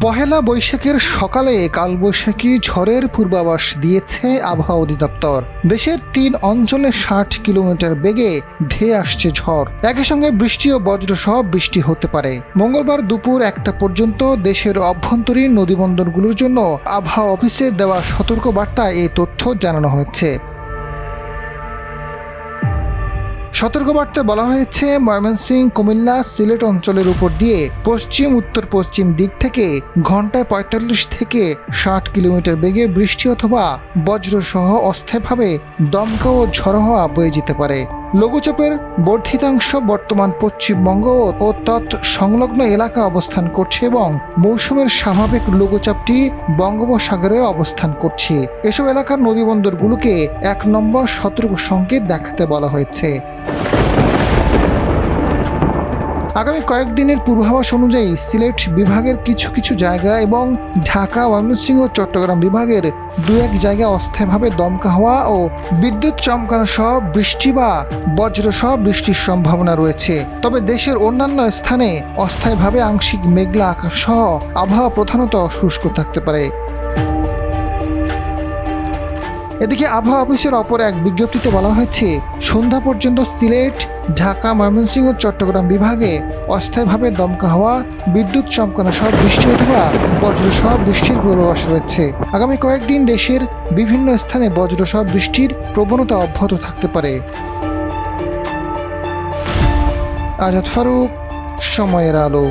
পহেলা বৈশাখের সকালে কালবৈশাখী ঝড়ের পূর্বাভাস দিয়েছে আবহাওয়া অধিদপ্তর। দেশের ৩ অঞ্চলে ৬০ কিলোমিটার বেগে ধেয়ে আসছে ঝড়। একই সঙ্গে বৃষ্টি ও বজ্রসহ বৃষ্টি হতে পারে। মঙ্গলবার দুপুর ১টা পর্যন্ত দেশের অভ্যন্তরীণ নদীবন্দরগুলোর জন্য আবহাওয়া অফিসের দেওয়া সতর্ক বার্তায় এই তথ্য জানানো হয়েছে। সতর্কবার্তায় বলা হয়েছে, ময়মনসিংহ, কুমিল্লা, সিলেট অঞ্চলের উপর দিয়ে পশ্চিম উত্তর পশ্চিম দিক থেকে ঘন্টায় ৪৫ থেকে ৬০ কিলোমিটার বেগে বৃষ্টি অথবা বজ্রসহ অস্থায়ীভাবে দমকা ও ঝড়ো হাওয়া বয়ে যেতে পারে। লঘুচাপের বর্ধিতাংশ বর্তমান পশ্চিমবঙ্গ ও তৎ সংলগ্ন এলাকা অবস্থান করছে এবং মৌসুমের স্বাভাবিক লঘুচাপটি বঙ্গোপসাগরে অবস্থান করছে। এসব এলাকার নদীবন্দরগুলোকে ১ নম্বর সতর্ক সংকেত দেখাতে বলা হয়েছে। আগামী কয়েকদিনের পূর্বাভাস অনুযায়ী সিলেট বিভাগের কিছু কিছু জায়গা এবং ঢাকা, ময়মনসিংহ ও চট্টগ্রাম বিভাগের ২-১ জায়গায় অস্থায়ীভাবে দমকা হওয়া ও বিদ্যুৎ চমকানো সহ বৃষ্টি বা বজ্রসহ বৃষ্টির সম্ভাবনা রয়েছে। তবে দেশের অন্যান্য স্থানে অস্থায়ীভাবে আংশিক মেঘলা আকাশ সহ আবহাওয়া প্রধানত শুষ্ক থাকতে পারে। এদিকে আবহাওয়া অফিসের অপর এক বিজ্ঞপ্তিতে বলা হয়েছে, সন্ধ্যা পর্যন্ত সিলেট, ঢাকা, ময়মনসিংহ ও চট্টগ্রাম বিভাগে অস্থায়ীভাবে দমকা হওয়া, বিদ্যুৎ চমকানো সহ বৃষ্টি অথবা বজ্রসহ বৃষ্টির পূর্বাভাস রয়েছে। আগামী কয়েকদিন দেশের বিভিন্ন স্থানে বজ্রসহ বৃষ্টির প্রবণতা অব্যাহত থাকতে পারে। আজাদ ফারুক, সময়ের আলো।